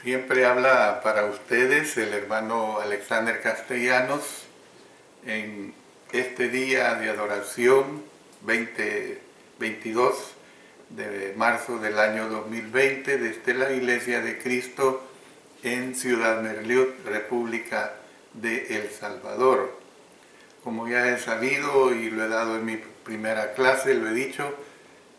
Siempre habla para ustedes el hermano Alexander Castellanos en este día de adoración 22 de marzo del año 2020 desde la Iglesia de Cristo en Ciudad Merliot, República de El Salvador. Como ya he sabido y lo he dado en mi primera clase, lo he dicho,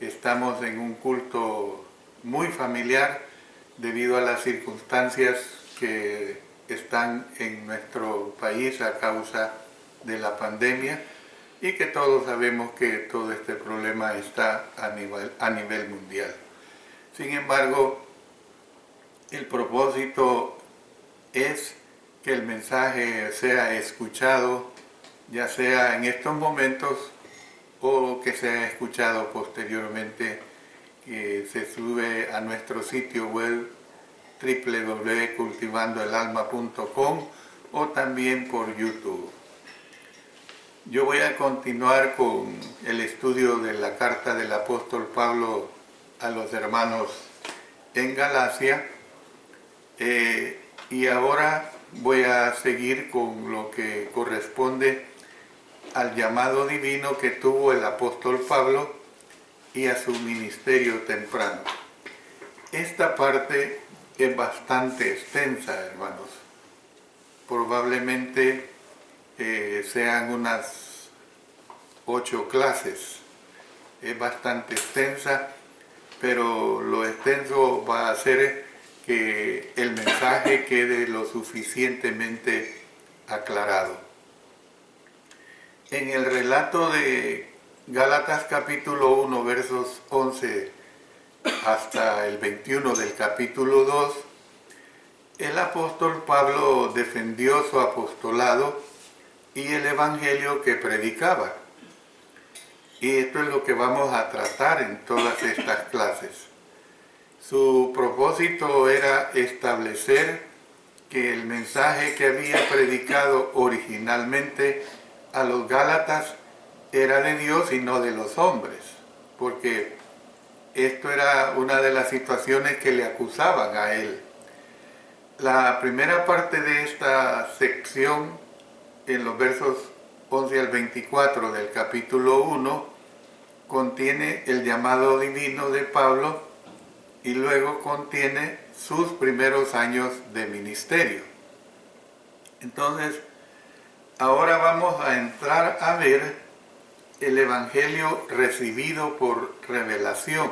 estamos en un culto muy familiar debido a las circunstancias que están en nuestro país a causa de la pandemia y que todos sabemos que todo este problema está a nivel mundial. Sin embargo, el propósito es que el mensaje sea escuchado, ya sea en estos momentos o que sea escuchado posteriormente, que se sube a nuestro sitio web www.cultivandoelalma.com o también por YouTube. Yo voy a continuar con el estudio de la carta del apóstol Pablo a los hermanos en Galacia y ahora voy a seguir con lo que corresponde al llamado divino que tuvo el apóstol Pablo y a su ministerio temprano. Esta parte es bastante extensa, hermanos. Probablemente sean unas 8 clases. Es bastante extensa, pero lo extenso va a hacer que el mensaje quede lo suficientemente aclarado. En el relato de Gálatas capítulo 1, versos 11 hasta el 21 del capítulo 2, el apóstol Pablo defendió su apostolado y el evangelio que predicaba. Y esto es lo que vamos a tratar en todas estas clases. Su propósito era establecer que el mensaje que había predicado originalmente a los Gálatas era de Dios y no de los hombres, porque esto era una de las situaciones que le acusaban a él. La primera parte de esta sección, en los versos 11 al 24 del capítulo 1, contiene el llamado divino de Pablo y luego contiene sus primeros años de ministerio. Entonces, ahora vamos a entrar a ver el evangelio recibido por revelación.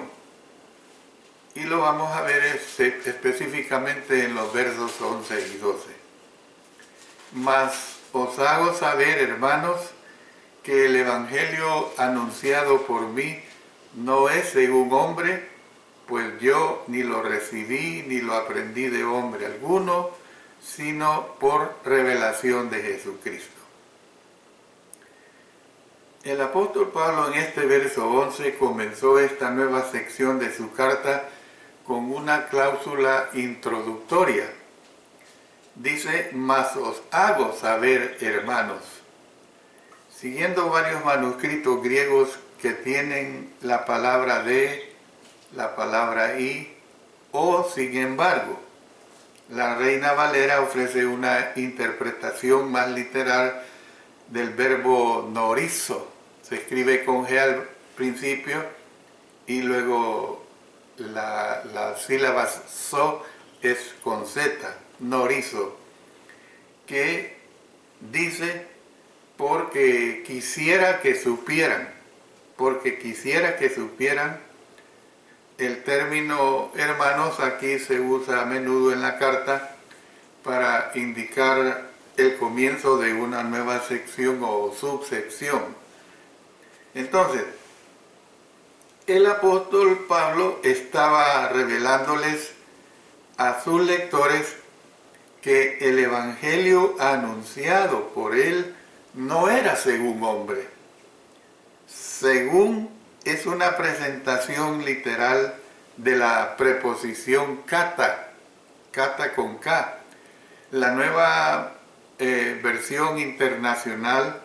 Y lo vamos a ver específicamente en los versos 11 y 12. Mas os hago saber, hermanos, que el evangelio anunciado por mí no es según hombre, pues yo ni lo recibí ni lo aprendí de hombre alguno, sino por revelación de Jesucristo. El apóstol Pablo en este verso 11 comenzó esta nueva sección de su carta con una cláusula introductoria. Dice, mas os hago saber, hermanos. Siguiendo varios manuscritos griegos que tienen la palabra de, la palabra y, o sin embargo, la Reina Valera ofrece una interpretación más literal del verbo norizo. Se escribe con G al principio y luego la sílaba so es con Z, norizo, que dice porque quisiera que supieran, el término hermanos aquí se usa a menudo en la carta para indicar el comienzo de una nueva sección o subsección. Entonces, el apóstol Pablo estaba revelándoles a sus lectores que el evangelio anunciado por él no era según hombre. Según es una presentación literal de la preposición kata, kata con K. La nueva versión internacional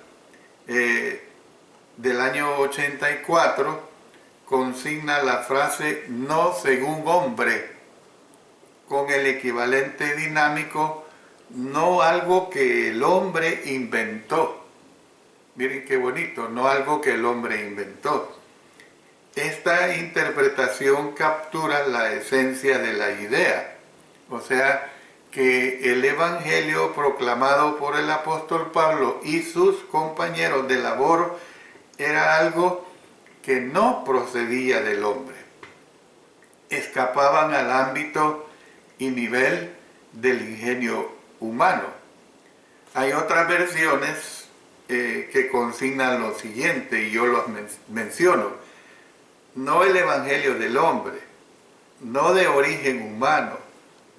del año 84 consigna la frase no según hombre con el equivalente dinámico, no algo que el hombre inventó. Miren qué bonito, no algo que el hombre inventó. Esta interpretación captura la esencia de la idea, o sea, que el evangelio proclamado por el apóstol Pablo y sus compañeros de labor era algo que no procedía del hombre. Escapaban al ámbito y nivel del ingenio humano. Hay otras versiones que consignan lo siguiente, y yo los menciono. No el evangelio del hombre, no de origen humano,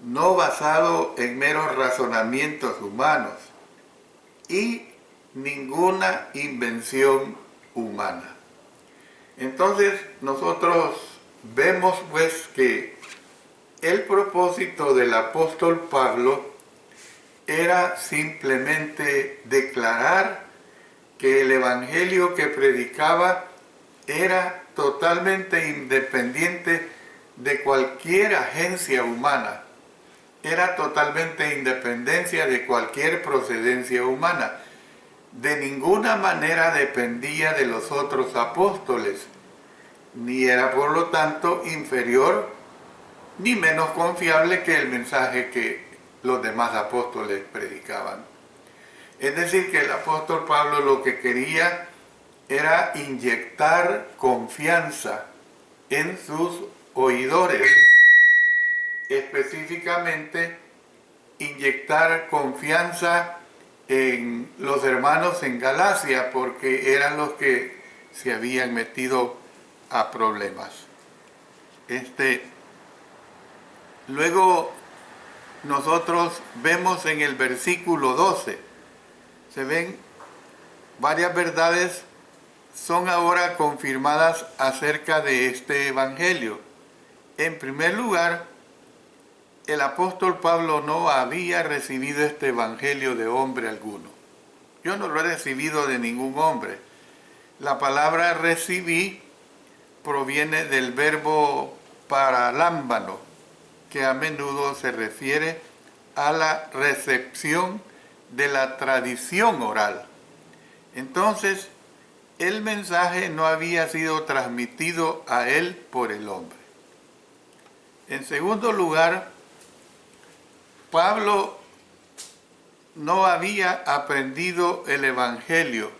no basado en meros razonamientos humanos y ninguna invención humana. Entonces nosotros vemos pues que el propósito del apóstol Pablo era simplemente declarar que el evangelio que predicaba era totalmente independiente de cualquier agencia humana, era totalmente independencia de cualquier procedencia humana. De ninguna manera dependía de los otros apóstoles, ni era por lo tanto inferior ni menos confiable que el mensaje que los demás apóstoles predicaban. Es decir, que el apóstol Pablo lo que quería era inyectar confianza en sus oidores, específicamente inyectar confianza en los hermanos en Galacia, porque eran los que se habían metido a problemas. Luego nosotros vemos en el versículo 12, se ven varias verdades son ahora confirmadas acerca de este evangelio. En primer lugar, el apóstol Pablo no había recibido este evangelio de hombre alguno. Yo no lo he recibido de ningún hombre. La palabra recibí proviene del verbo paralámbano, que a menudo se refiere a la recepción de la tradición oral. Entonces, el mensaje no había sido transmitido a él por el hombre. En segundo lugar, Pablo no había aprendido el evangelio.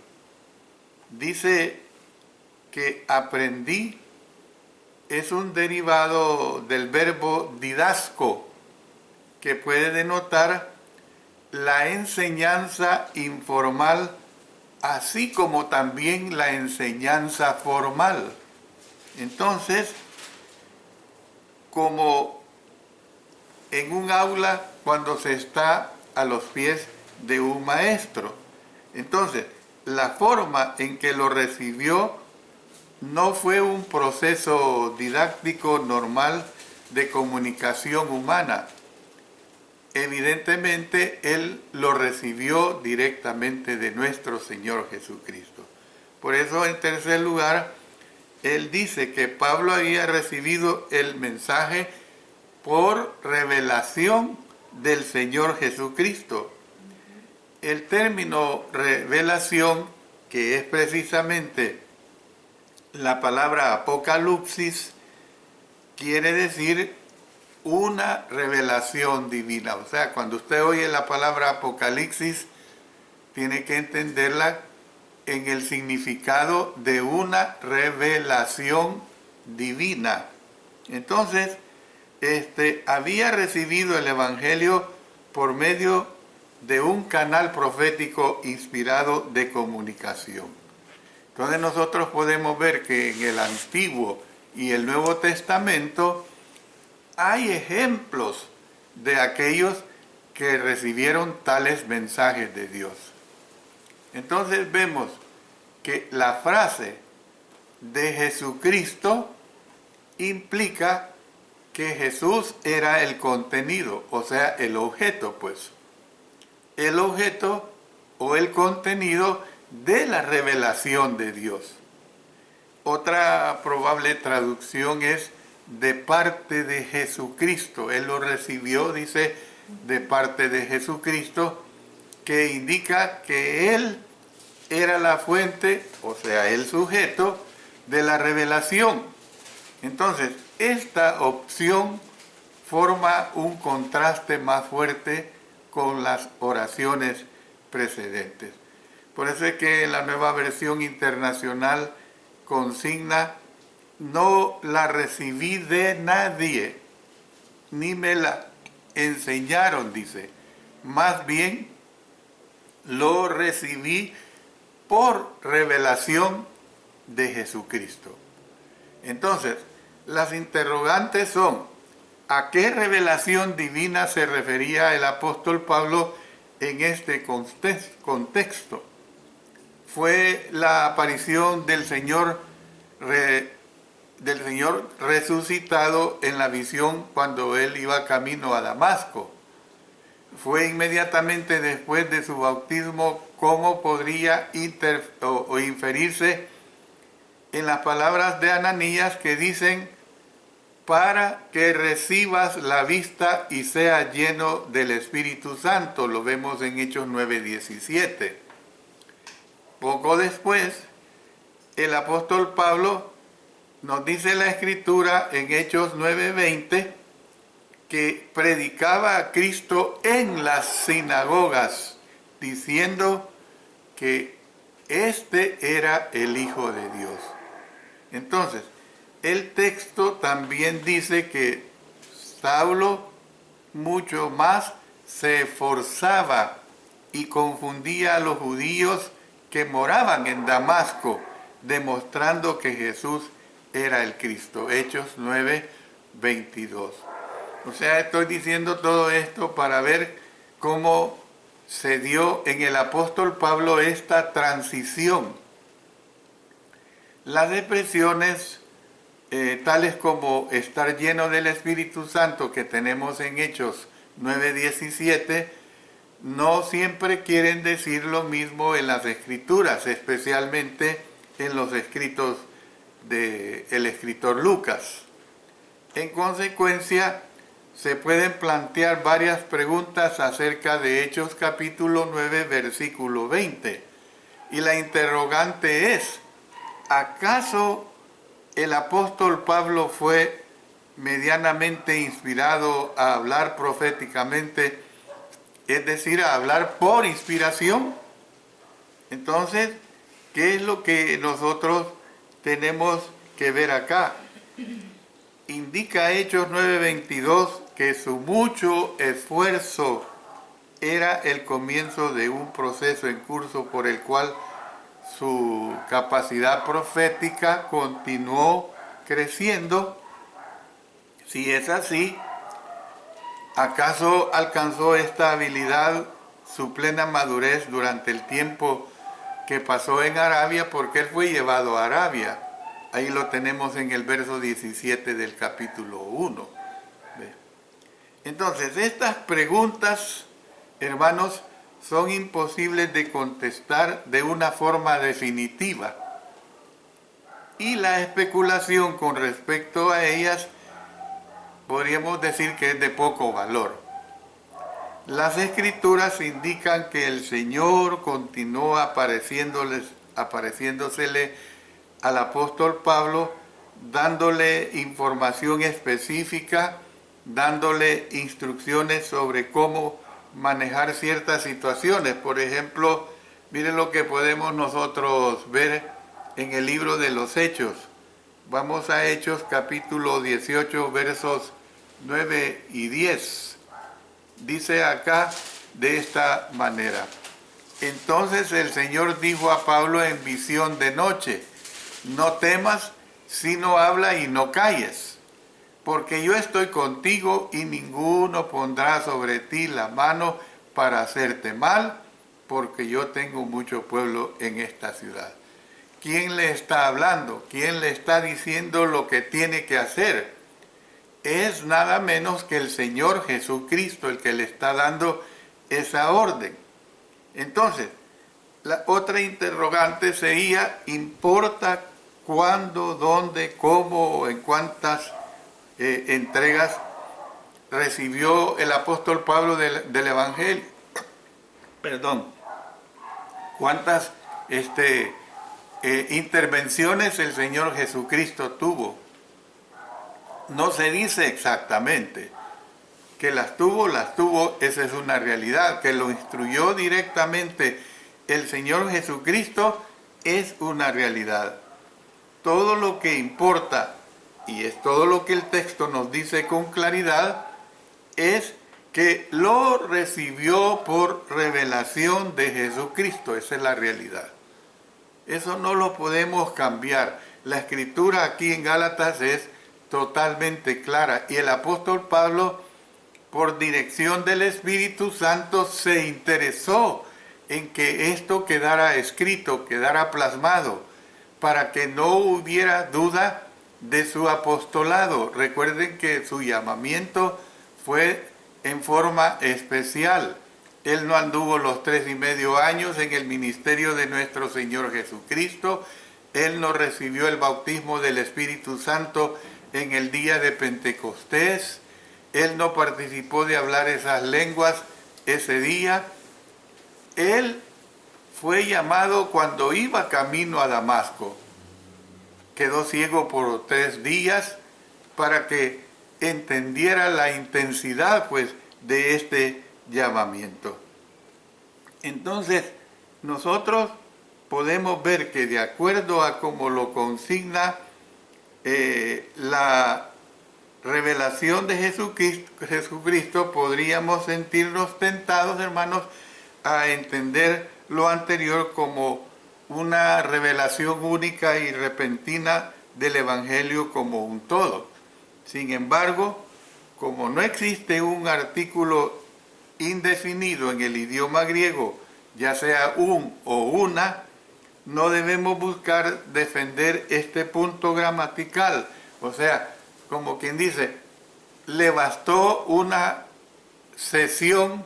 Dice que aprendí es un derivado del verbo didasco, que puede denotar la enseñanza informal, así como también la enseñanza formal. Entonces, como en un aula cuando se está a los pies de un maestro. Entonces, la forma en que lo recibió no fue un proceso didáctico normal de comunicación humana. Evidentemente, él lo recibió directamente de nuestro Señor Jesucristo. Por eso, en tercer lugar, él dice que Pablo había recibido el mensaje por revelación del Señor Jesucristo. El término revelación, que es precisamente la palabra apocalipsis, quiere decir una revelación divina. O sea, cuando usted oye la palabra apocalipsis, tiene que entenderla en el significado de una revelación divina. Entonces, había recibido el evangelio por medio de un canal profético inspirado de comunicación. Entonces nosotros podemos ver que en el Antiguo y el Nuevo Testamento hay ejemplos de aquellos que recibieron tales mensajes de Dios. Entonces vemos que la frase de Jesucristo implica que Jesús era el contenido, o sea, el objeto, pues. El objeto o el contenido de la revelación de Dios. Otra probable traducción es de parte de Jesucristo. Él lo recibió, dice, de parte de Jesucristo, que indica que Él era la fuente, o sea, el sujeto de la revelación. Entonces, esta opción forma un contraste más fuerte con las oraciones precedentes. Por eso es que la Nueva Versión Internacional consigna: no la recibí de nadie, ni me la enseñaron, dice. Más bien, lo recibí por revelación de Jesucristo. Entonces, las interrogantes son: ¿a qué revelación divina se refería el apóstol Pablo en este contexto? ¿Fue la aparición del Señor resucitado en la visión cuando él iba camino a Damasco? ¿Fue inmediatamente después de su bautismo? ¿Cómo podría inferirse en las palabras de Ananías que dicen: para que recibas la vista y seas lleno del Espíritu Santo? Lo vemos en Hechos 9:17. Poco después, el apóstol Pablo nos dice la Escritura en Hechos 9:20 que predicaba a Cristo en las sinagogas, diciendo que este era el Hijo de Dios. Entonces, el texto también dice que Saulo mucho más se esforzaba y confundía a los judíos que moraban en Damasco, demostrando que Jesús era el Cristo. Hechos 9:22. O sea, estoy diciendo todo esto para ver cómo se dio en el apóstol Pablo esta transición. Las expresiones tales como estar lleno del Espíritu Santo que tenemos en Hechos 9:17 no siempre quieren decir lo mismo en las Escrituras, especialmente en los escritos del escritor Lucas. En consecuencia, se pueden plantear varias preguntas acerca de Hechos capítulo 9, versículo 20. Y la interrogante es: ¿acaso el apóstol Pablo fue medianamente inspirado a hablar proféticamente, es decir, a hablar por inspiración? Entonces, ¿qué es lo que nosotros tenemos que ver acá? Indica Hechos 9:22 que su mucho esfuerzo era el comienzo de un proceso en curso por el cual su capacidad profética continuó creciendo. Si es así, ¿acaso alcanzó esta habilidad su plena madurez durante el tiempo que pasó en Arabia? Porque él fue llevado a Arabia. Ahí lo tenemos en el verso 17 del capítulo 1. Entonces, estas preguntas, hermanos, son imposibles de contestar de una forma definitiva. Y la especulación con respecto a ellas podríamos decir que es de poco valor. Las Escrituras indican que el Señor continuó apareciéndosele al apóstol Pablo, dándole información específica, dándole instrucciones sobre cómo manejar ciertas situaciones. Por ejemplo, miren lo que podemos nosotros ver en el libro de los Hechos. Vamos a Hechos capítulo 18, versos 9 y 10. Dice acá de esta manera: entonces el Señor dijo a Pablo en visión de noche: no temas, sino habla y no calles, porque yo estoy contigo y ninguno pondrá sobre ti la mano para hacerte mal, porque yo tengo mucho pueblo en esta ciudad. ¿Quién le está hablando? ¿Quién le está diciendo lo que tiene que hacer? Es nada menos que el Señor Jesucristo el que le está dando esa orden. Entonces, la otra interrogante sería: ¿importa cuándo, dónde, cómo o en cuántas entregas recibió el apóstol Pablo del Evangelio. Perdón. ¿Cuántas intervenciones el Señor Jesucristo tuvo? No se dice exactamente. Que las tuvo, esa es una realidad. Que lo instruyó directamente el Señor Jesucristo es una realidad. Todo lo que importa, y es todo lo que el texto nos dice con claridad, es que lo recibió por revelación de Jesucristo. Esa es la realidad. Eso no lo podemos cambiar. La escritura aquí en Gálatas es totalmente clara. Y el apóstol Pablo, por dirección del Espíritu Santo, se interesó en que esto quedara escrito, quedara plasmado, para que no hubiera duda de su apostolado. Recuerden que su llamamiento fue en forma especial. Él no anduvo los 3,5 años en el ministerio de nuestro Señor Jesucristo. Él no recibió el bautismo del Espíritu Santo en el día de Pentecostés. Él no participó de hablar esas lenguas ese día. Él fue llamado cuando iba camino a Damasco. Quedó ciego por 3 días para que entendiera la intensidad, pues, de este llamamiento. Entonces, nosotros podemos ver que de acuerdo a como lo consigna la revelación de Jesucristo, podríamos sentirnos tentados, hermanos, a entender lo anterior como una revelación única y repentina del Evangelio como un todo. Sin embargo, como no existe un artículo indefinido en el idioma griego, ya sea un o una, no debemos buscar defender este punto gramatical. O sea, como quien dice, le bastó una sesión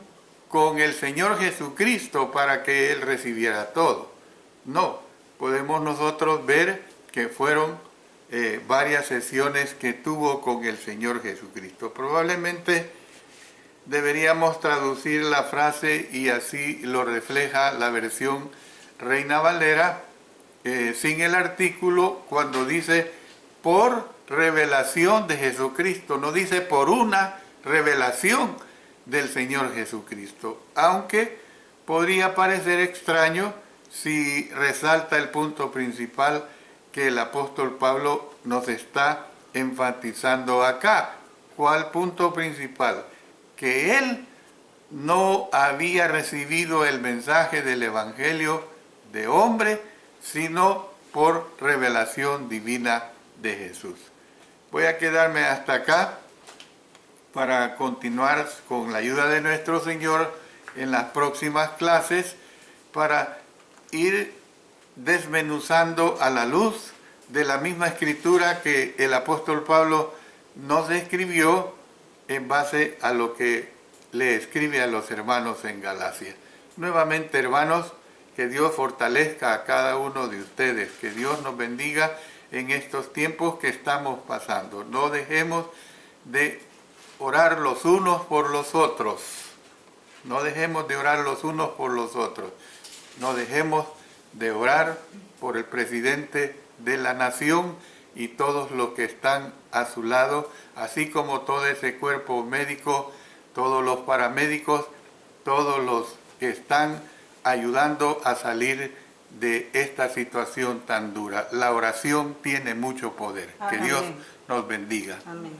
con el Señor Jesucristo para que Él recibiera todo. No, podemos nosotros ver que fueron varias sesiones que tuvo con el Señor Jesucristo. Probablemente deberíamos traducir la frase, y así lo refleja la versión Reina Valera, sin el artículo, cuando dice por revelación de Jesucristo. No dice por una revelación del Señor Jesucristo, aunque podría parecer extraño si resalta el punto principal que el apóstol Pablo nos está enfatizando acá. ¿Cuál punto principal? Que él no había recibido el mensaje del Evangelio de hombre, sino por revelación divina de Jesús. Voy a quedarme hasta acá para continuar con la ayuda de nuestro Señor en las próximas clases, para ir desmenuzando a la luz de la misma escritura que el apóstol Pablo nos escribió en base a lo que le escribe a los hermanos en Galacia. Nuevamente, hermanos, que Dios fortalezca a cada uno de ustedes, que Dios nos bendiga en estos tiempos que estamos pasando. No dejemos de orar los unos por los otros. No dejemos de orar los unos por los otros. No dejemos de orar por el presidente de la nación y todos los que están a su lado, así como todo ese cuerpo médico, todos los paramédicos, todos los que están ayudando a salir de esta situación tan dura. La oración tiene mucho poder. Amén. Que Dios nos bendiga. Amén.